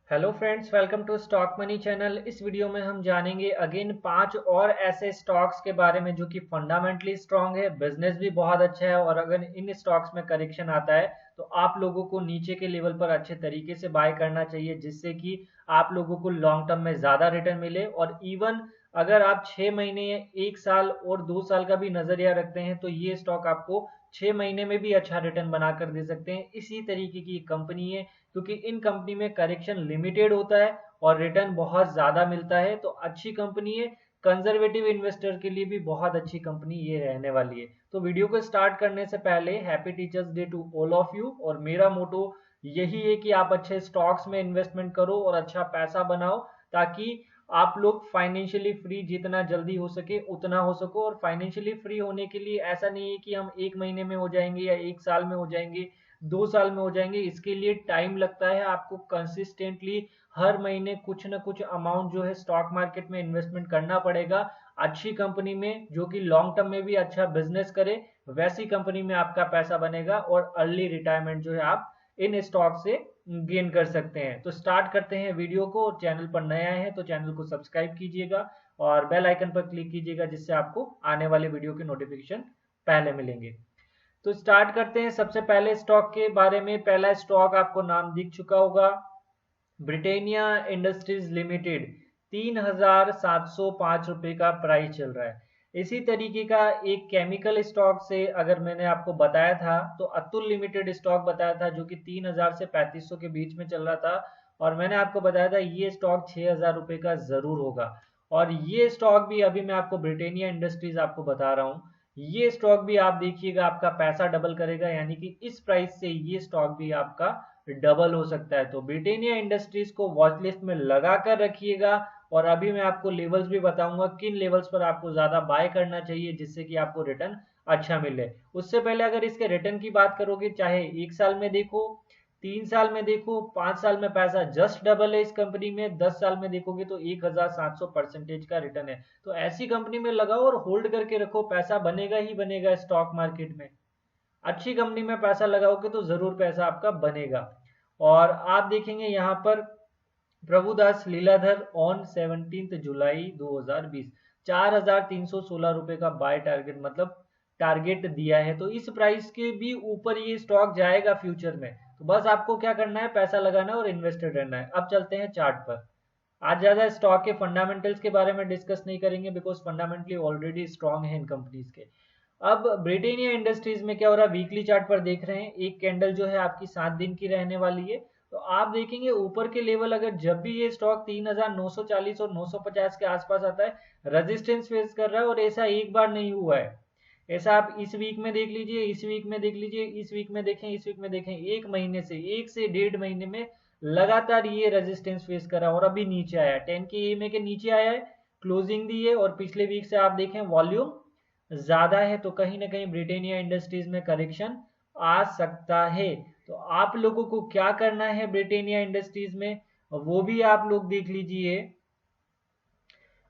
Hello friends, welcome to stock money channel. इस video में हम जानेंगे अगेन 5 और ऐसे स्टॉक्स के बारे में जो कि फंडामेंटली स्ट्रांग है, बिजनेस भी बहुत अच्छा है और अगर इन स्टॉक्स में करेक्शन आता है तो आप लोगों को नीचे के लेवल पर अच्छे तरीके से बाय करना चाहिए, जिससे कि आप लोगों को लॉन्ग टर्म में ज़्यादा रिटर्न मिले। और इवन अगर आप 6 महीने, 1 साल और 2 साल का भी नज़रिया रखते हैं तो ये स्टॉक आपको 6 महीने में भी अच्छा रिटर्न बनाकर दे सकते हैं। इसी तरीके की कंपनी है, क्योंकि इन कंपनी में करेक्शन लिमिटेड होता है और रिटर्न बहुत ज्यादा मिलता है, तो अच्छी कंपनी है। कंजर्वेटिव इन्वेस्टर के लिए भी बहुत अच्छी कंपनी ये रहने वाली है। तो वीडियो को स्टार्ट करने से पहले happy teachers day to all of you. और मेरा मोटो यही है कि आप अच्छे स्टॉक्स में इन्वेस्टमेंट करो और अच्छा पैसा बनाओ, ताकि आप लोग फाइनेंशियली फ्री जितना जल्दी हो सके उतना हो सको। और फाइनेंशियली फ्री होने के लिए ऐसा नहीं है कि हम 1 महीने में हो जाएंगे या 1 साल में हो जाएंगे, 2 साल में हो जाएंगे। इसके लिए टाइम लगता है। आपको कंसिस्टेंटली हर महीने कुछ ना कुछ अमाउंट जो है स्टॉक मार्केट में इन्वेस्टमेंट करना पड़ेगा, अच्छी कंपनी में जो कि लॉन्ग टर्म में भी अच्छा बिजनेस करे, वैसी कंपनी में आपका पैसा बनेगा और अर्ली रिटायरमेंट जो है आप इन स्टॉक से गेन कर सकते हैं। तो स्टार्ट करते हैं वीडियो को। और चैनल पर नए आए हैं तो चैनल को सब्सक्राइब कीजिएगा और बेल आइकन पर क्लिक कीजिएगा, जिससे आपको आने वाले वीडियो के नोटिफिकेशन पहले मिलेंगे। तो स्टार्ट करते हैं सबसे पहले स्टॉक के बारे में। पहला स्टॉक आपको नाम दिख चुका होगा, ब्रिटेनिया इंडस्ट्रीज लिमिटेड। 3,705 रुपए का प्राइस चल रहा है। इसी तरीके का एक केमिकल स्टॉक से अगर मैंने आपको बताया था तो अतुल लिमिटेड स्टॉक बताया था, जो कि 3,000 से 3,500 के बीच में चल रहा था। और मैंने आपको बताया था ये स्टॉक 6,000 रुपए का जरूर होगा। और ये स्टॉक भी अभी मैं आपको ब्रिटेनिया इंडस्ट्रीज आपको बता रहा हूँ, ये स्टॉक भी आप देखिएगा आपका पैसा डबल करेगा, यानी कि इस प्राइस से ये स्टॉक भी आपका डबल हो सकता है। तो ब्रिटेनिया इंडस्ट्रीज को वॉच लिस्ट में लगा कर रखिएगा। और अभी मैं आपको लेवल्स भी बताऊंगा किन लेवल्स पर आपको ज्यादा बाय करना चाहिए, जिससे कि आपको रिटर्न अच्छा मिले। उससे पहले अगर इसके रिटर्न की बात करोगे, चाहे 1 साल में देखो, 3 साल में देखो, 5 साल में पैसा जस्ट डबल है इस कंपनी में, 10 साल में देखोगे तो 1,700% का रिटर्न है। तो ऐसी कंपनी में लगाओ और होल्ड करके रखो, पैसा बनेगा ही बनेगा स्टॉक मार्केट में। अच्छी कंपनी में पैसा लगाओगे तो जरूर पैसा आपका बनेगा। और आप देखेंगे यहाँ पर प्रभुदास लीलाधर ऑन 17 जुलाई 2020, 4,316 रुपए का बाय टारगेट, मतलब टारगेट दिया है। तो इस प्राइस के भी ऊपर ये स्टॉक जाएगा फ्यूचर में। तो बस आपको क्या करना है, पैसा लगाना है और इन्वेस्टेड रहना है। अब चलते हैं चार्ट पर। आज ज्यादा स्टॉक के फंडामेंटल्स के बारे में डिस्कस नहीं करेंगे, बिकॉज फंडामेंटली ऑलरेडी स्ट्रांग है इन कंपनीज के। अब ब्रिटेनिया इंडस्ट्रीज में क्या हो रहा है, वीकली चार्ट पर देख रहे हैं, एक कैंडल जो है आपकी 7 दिन की रहने वाली है। तो आप देखेंगे ऊपर के लेवल, अगर जब भी ये स्टॉक 3,940 और 950 के आसपास आता है, रेजिस्टेंस फेस कर रहा है। और ऐसा एक बार नहीं हुआ है, ऐसा आप इस वीक में देख लीजिए, इस वीक में देख लीजिए, इस वीक में देखें, इस वीक में देखें, 1 महीने से 1 से 1.5 महीने में लगातार ये रेजिस्टेंस फेस करा और अभी नीचे आया है, 10 के EMA के नीचे आया है, क्लोजिंग दी है। और पिछले वीक से आप देखें वॉल्यूम ज्यादा है, तो कहीं ना कहीं ब्रिटेनिया इंडस्ट्रीज में करेक्शन आ सकता है। तो आप लोगों को क्या करना है ब्रिटेनिया इंडस्ट्रीज में, वो भी आप लोग देख लीजिए।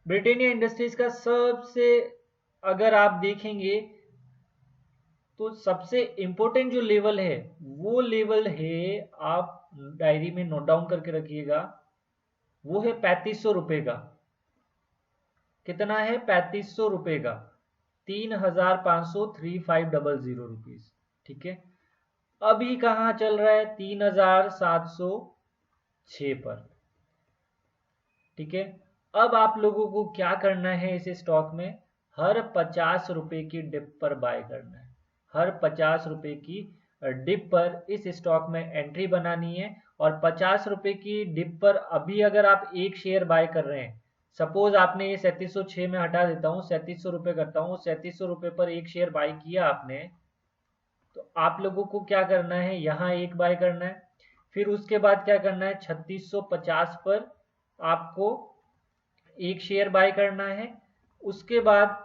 ब्रिटेनिया इंडस्ट्रीज का सबसे, अगर आप देखेंगे तो सबसे इंपॉर्टेंट जो लेवल है वो लेवल है, आप डायरी में नोट डाउन करके रखिएगा, वो है 3,500 रुपए का। कितना है, 3,500 रुपए का, 3,500,3500 रुपीज। ठीक है, अभी कहाँ चल रहा है, 3,706 पर। ठीक है, अब आप लोगों को क्या करना है इस स्टॉक में, हर 50 रुपए की डिप पर बाय करना है। हर 50 रुपए की डिप पर इस स्टॉक में एंट्री बनानी है। और 50 रुपए की डिप पर अभी अगर आप एक शेयर बाय कर रहे हैं, सपोज आपने ये 3706 में हटा देता हूँ, 3700 रुपये करता हूँ, 3700 रुपये पर एक शेयर बाय किया आपने, तो आप लोगों को क्या करना है, यहाँ एक बाय करना है। फिर उसके बाद क्या करना है, 3650 पर आपको एक शेयर बाय करना है। उसके बाद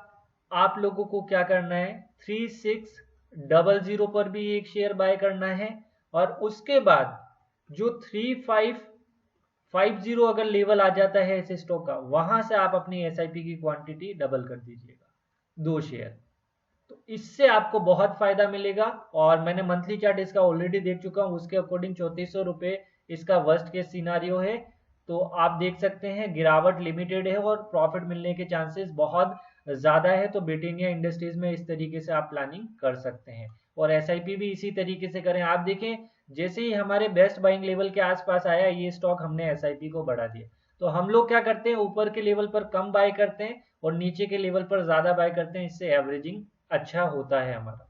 आप लोगों को क्या करना है, 3600 पर भी एक शेयर बाय करना है। और उसके बाद जो 3550 अगर लेवल आ जाता है इस स्टॉक का, वहां से आप अपनी SIP की क्वांटिटी डबल कर दीजिएगा, 2 शेयर। तो इससे आपको बहुत फायदा मिलेगा। और मैंने मंथली चार्ट इसका ऑलरेडी देख चुका हूँ, उसके अकॉर्डिंग 3400 रुपये इसका वर्स्ट केस सिनारियो है। तो आप देख सकते हैं गिरावट लिमिटेड है और प्रॉफिट मिलने के चांसेस बहुत ज़्यादा है। तो ब्रिटेनिया इंडस्ट्रीज में इस तरीके से आप प्लानिंग कर सकते हैं और एसआईपी भी इसी तरीके से करें। आप देखें जैसे ही हमारे बेस्ट बाइंग लेवल के आसपास आया ये स्टॉक हमने एसआईपी को बढ़ा दिया। तो हम लोग क्या करते हैं, ऊपर के लेवल पर कम बाय करते हैं और नीचे के लेवल पर ज़्यादा बाय करते हैं, इससे एवरेजिंग अच्छा होता है हमारा।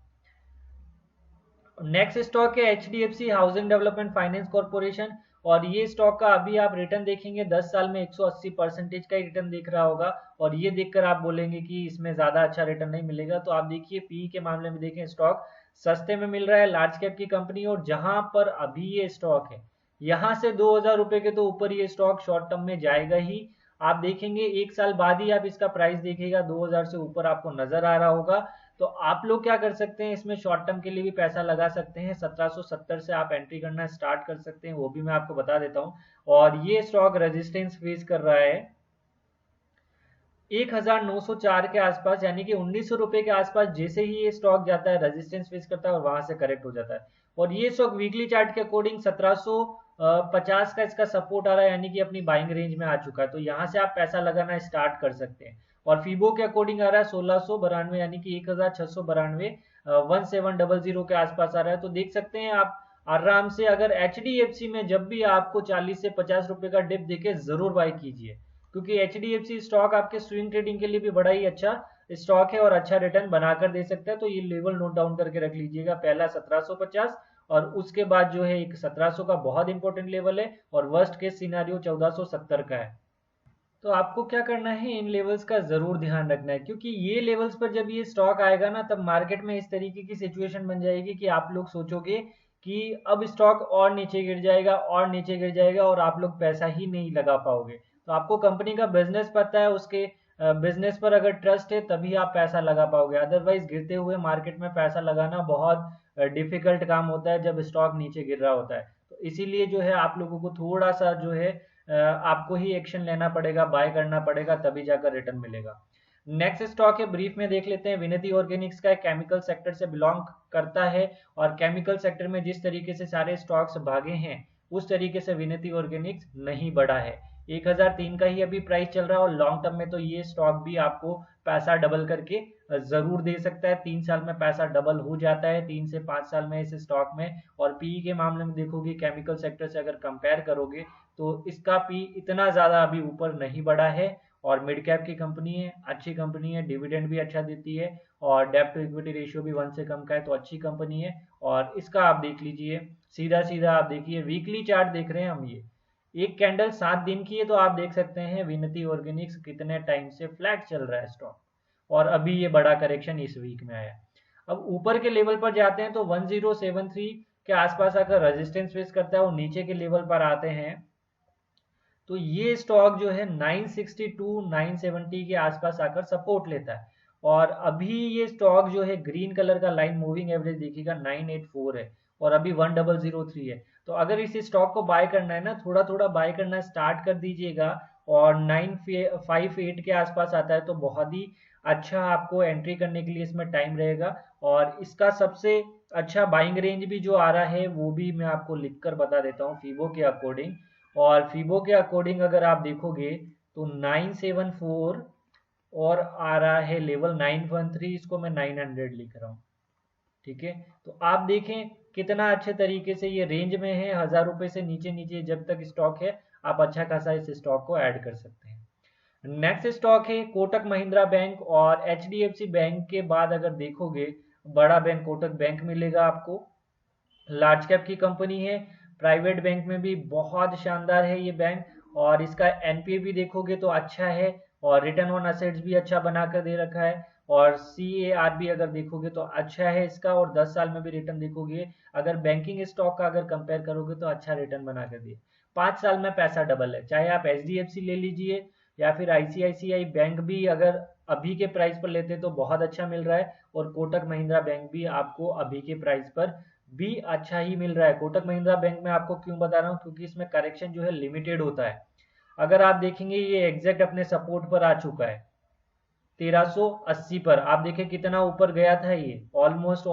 नेक्स्ट स्टॉक है HDFC housing development finance corporation और ये स्टॉक का अभी आप रिटर्न देखेंगे 10 साल में 180% का ही रिटर्न दिख रहा होगा और ये देखकर आप बोलेंगे कि इसमें ज़्यादा अच्छा रिटर्न नहीं मिलेगा। तो आप देखिए पी के मामले में देखें, स्टॉक सस्ते में मिल रहा है, लार्ज कैप की कंपनी, और जहां पर अभी ये स्टॉक है यहाँ से 2000 रुपये के तो ऊपर ये स्टॉक शॉर्ट टर्म में जाएगा ही। आप देखेंगे एक साल बाद ही आप इसका प्राइस देखिएगा 2000 से ऊपर आपको नजर आ रहा होगा। तो आप लोग क्या कर सकते हैं, इसमें शॉर्ट टर्म के लिए भी पैसा लगा सकते हैं। 1770 से आप एंट्री करना स्टार्ट कर सकते हैं, वो भी मैं आपको बता देता हूं। और ये स्टॉक रेजिस्टेंस फेस कर रहा है 1904 के आसपास, यानी कि 1900 रुपए के आसपास। जैसे ही ये स्टॉक जाता है रेजिस्टेंस फेस करता है और वहां से करेक्ट हो जाता है। और ये स्टॉक वीकली चार्ट के अकॉर्डिंग 1750 का इसका सपोर्ट आ रहा है, यानी कि अपनी बाइंग रेंज में आ चुका है। तो यहाँ से आप पैसा लगाना स्टार्ट कर सकते हैं। और फीबो के अकॉर्डिंग आ रहा है 1692, यानी कि 1692 1700 के आसपास आ रहा है। तो देख सकते हैं आप आराम से, अगर एचडीएफसी में जब भी आपको 40 से 50 रुपए का डिप दिखे जरूर बाय कीजिए, क्योंकि एचडीएफसी स्टॉक आपके स्विंग ट्रेडिंग के लिए भी बड़ा ही अच्छा स्टॉक है और अच्छा रिटर्न बनाकर दे सकता है। तो ये लेवल नोट डाउन करके रख लीजिएगा, पहला 1750 और उसके बाद जो है एक 1700 का बहुत इंपॉर्टेंट लेवल है और वर्स्ट केस सिनारियो 1470 का है। तो आपको क्या करना है, इन लेवल्स का जरूर ध्यान रखना है, क्योंकि ये लेवल्स पर जब ये स्टॉक आएगा ना तब मार्केट में इस तरीके की सिचुएशन बन जाएगी कि आप लोग सोचोगे कि अब स्टॉक और नीचे गिर जाएगा और नीचे गिर जाएगा और आप लोग पैसा ही नहीं लगा पाओगे। तो आपको कंपनी का बिजनेस पता है, उसके बिजनेस पर अगर ट्रस्ट है तभी आप पैसा लगा पाओगे, अदरवाइज गिरते हुए मार्केट में पैसा लगाना बहुत डिफिकल्ट काम होता है जब स्टॉक नीचे गिर रहा होता है। तो इसीलिए जो है आप लोगों को थोड़ा सा जो है आपको ही एक्शन लेना पड़ेगा, बाय करना पड़ेगा, तभी जाकर रिटर्न मिलेगा। नेक्स्ट स्टॉक है, ब्रीफ में देख लेते हैं, विनती ऑर्गेनिक्स का केमिकल सेक्टर से बिलोंग करता है और केमिकल सेक्टर में जिस तरीके से सारे स्टॉक्स भागे हैं उस तरीके से विनती ऑर्गेनिक्स नहीं बढ़ा है। 1003 का ही अभी प्राइस चल रहा है और लॉन्ग टर्म में तो ये स्टॉक भी आपको पैसा डबल करके जरूर दे सकता है। 3 साल में पैसा डबल हो जाता है, 3 से 5 साल में इस स्टॉक में। और पी के मामले में देखोगे केमिकल सेक्टर से अगर कंपेयर करोगे तो इसका पी इतना ज्यादा अभी ऊपर नहीं बढ़ा है और मिड कैप की कंपनी है, अच्छी कंपनी है, डिविडेंड भी अच्छा देती है और डेब्ट टू इक्विटी रेशियो भी 1 से कम का है, तो अच्छी कंपनी है। और इसका आप देख लीजिए, सीधा सीधा आप देखिए वीकली चार्ट देख रहे हैं हम, ये एक कैंडल 7 दिन की है, तो आप देख सकते हैं विनती ऑर्गेनिक्स कितने टाइम से फ्लैट चल रहा है स्टॉक और अभी ये बड़ा करेक्शन इस वीक में आया। अब ऊपर के लेवल पर जाते हैं तो 1073 के आसपास आकर रेजिस्टेंस फेस करता है और नीचे के लेवल पर आते हैं तो ये स्टॉक जो है 962 970 के आसपास आकर सपोर्ट लेता है। और अभी ये स्टॉक जो है ग्रीन कलर का लाइन मूविंग एवरेज देखिएगा 984 है और अभी 1003 है। तो अगर इस स्टॉक को बाय करना है ना, थोड़ा थोड़ा बाय करना स्टार्ट कर दीजिएगा और 958 के आसपास आता है तो बहुत ही अच्छा आपको एंट्री करने के लिए इसमें टाइम रहेगा। और इसका सबसे अच्छा बाइंग रेंज भी जो आ रहा है वो भी मैं आपको लिखकर बता देता हूँ फीबो के अकॉर्डिंग। और फीबो के अकॉर्डिंग अगर आप देखोगे तो 974 और आ रहा है लेवल 913, इसको मैं 900 लिख रहा हूँ, ठीक है। तो आप देखें कितना अच्छे तरीके से ये रेंज में है, 1000 रुपए से नीचे नीचे जब तक स्टॉक है आप अच्छा खासा इस स्टॉक को ऐड कर सकते हैं। नेक्स्ट स्टॉक है कोटक महिंद्रा बैंक और एचडीएफसी बैंक के बाद अगर देखोगे बड़ा बैंक कोटक बैंक मिलेगा आपको, लार्ज कैप की कंपनी है, प्राइवेट बैंक में भी बहुत शानदार है ये बैंक। और इसका एनपीए भी देखोगे तो अच्छा है और रिटर्न ऑन असेट्स भी अच्छा बनाकर दे रखा है और सीएआर भी अगर देखोगे तो अच्छा है इसका, और 10 साल में भी रिटर्न देखोगे अगर बैंकिंग स्टॉक का अगर कंपेयर करोगे तो अच्छा रिटर्न बना कर दिए। 5 साल में पैसा डबल है, चाहे आप एचडीएफसी ले लीजिए या फिर आईसीआईसीआई बैंक भी अगर अभी के प्राइस पर लेते तो बहुत अच्छा मिल रहा है और कोटक महिंद्रा बैंक भी आपको अभी के प्राइस पर भी अच्छा ही मिल रहा है। कोटक महिंद्रा बैंक में आपको क्यों बता रहा हूँ, क्योंकि इसमें करेक्शन जो है लिमिटेड होता है। अगर आप देखेंगे ये एग्जैक्ट अपने सपोर्ट पर आ चुका है 1380 पर, आप देखें कितना ऊपर गया था ये, ऑलमोस्ट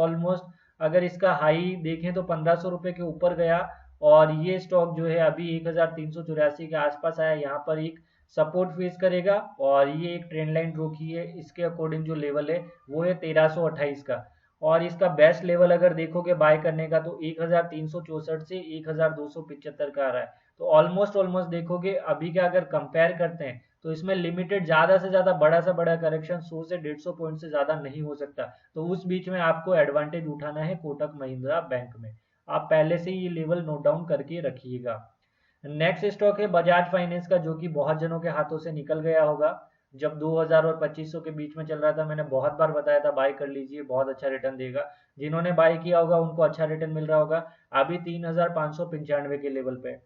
अगर इसका हाई देखें तो 1500 रुपए के ऊपर गया और ये स्टॉक जो है अभी 1384 के आसपास आया, यहाँ पर एक सपोर्ट फेस करेगा और ये एक ट्रेंड लाइन ड्रॉ की है, इसके अकॉर्डिंग जो लेवल है वो है 1328 का। और इसका बेस्ट लेवल अगर देखोगे बाय करने का तो 1364 से 1275 का आ रहा है। तो ऑलमोस्ट देखोगे अभी का अगर कंपेयर करते हैं तो इसमें लिमिटेड ज्यादा से ज्यादा बड़ा से बड़ा करेक्शन 100 से 150 पॉइंट से ज्यादा नहीं हो सकता। तो उस बीच में आपको एडवांटेज उठाना है कोटक महिंद्रा बैंक में। आप पहले से ही ये लेवल नोट डाउन करके रखिएगा। नेक्स्ट स्टॉक है बजाज फाइनेंस का, जो कि बहुत जनों के हाथों से निकल गया होगा। जब 2000 और 2500 के बीच में चल रहा था मैंने बहुत बार बताया था बाय कर लीजिए, बहुत अच्छा रिटर्न देगा। जिन्होंने बाय किया होगा उनको अच्छा रिटर्न मिल रहा होगा। अभी 3595 के लेवल पे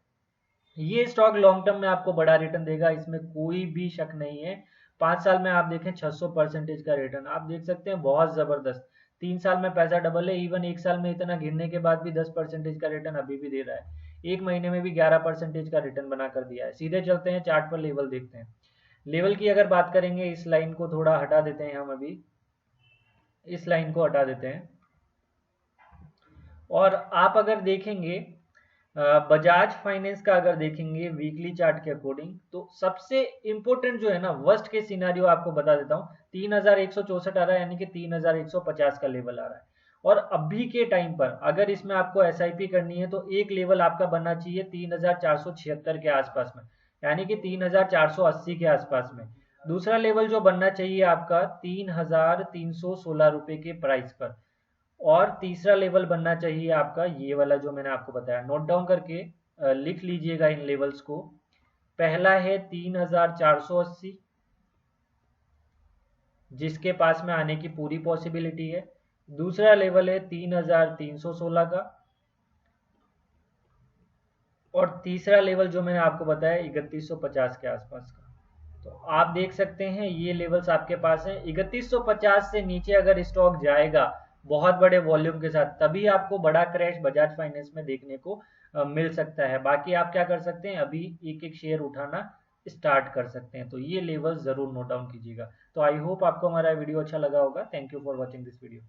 ये स्टॉक लॉन्ग टर्म में आपको बड़ा रिटर्न देगा, इसमें कोई भी शक नहीं है। 5 साल में आप देखें 600% का रिटर्न आप देख सकते हैं, बहुत जबरदस्त। 3 साल में पैसा डबल है, इवन 1 साल में इतना गिरने के बाद भी 10% का रिटर्न अभी भी दे रहा है। 1 महीने में भी 11% का रिटर्न बना कर दिया है। सीधे चलते हैं चार्ट पर, लेवल देखते हैं। लेवल की अगर बात करेंगे, इस लाइन को थोड़ा हटा देते हैं हम, अभी इस लाइन को हटा देते हैं। और आप अगर देखेंगे बजाज फाइनेंस का अगर देखेंगे वीकली चार्ट के अकॉर्डिंग, तो सबसे इंपॉर्टेंट जो है ना, वर्स्ट के सिनारियो आपको बता देता हूँ। 3164 आ रहा है, यानी कि 3150 का लेवल आ रहा है। और अभी के टाइम पर अगर इसमें आपको एसआईपी करनी है तो एक लेवल आपका बनना चाहिए 3476 के आसपास में, यानी कि 3480 के आसपास में। दूसरा लेवल जो बनना चाहिए आपका 3316 रुपए के प्राइस पर। और तीसरा लेवल बनना चाहिए आपका ये वाला जो मैंने आपको बताया, नोट डाउन करके लिख लीजिएगा इन लेवल्स को। पहला है 3480, जिसके पास में आने की पूरी पॉसिबिलिटी है। दूसरा लेवल है 3316 का। और तीसरा लेवल जो मैंने आपको बताया 3150 के आसपास का। तो आप देख सकते हैं ये लेवल्स आपके पास हैं। 3150 से नीचे अगर स्टॉक जाएगा बहुत बड़े वॉल्यूम के साथ, तभी आपको बड़ा क्रैश बजाज फाइनेंस में देखने को मिल सकता है। बाकी आप क्या कर सकते हैं, अभी एक एक शेयर उठाना स्टार्ट कर सकते हैं। तो ये लेवल जरूर नोट डाउन कीजिएगा। तो आई होप आपको हमारा वीडियो अच्छा लगा होगा। Thank you for watching this video.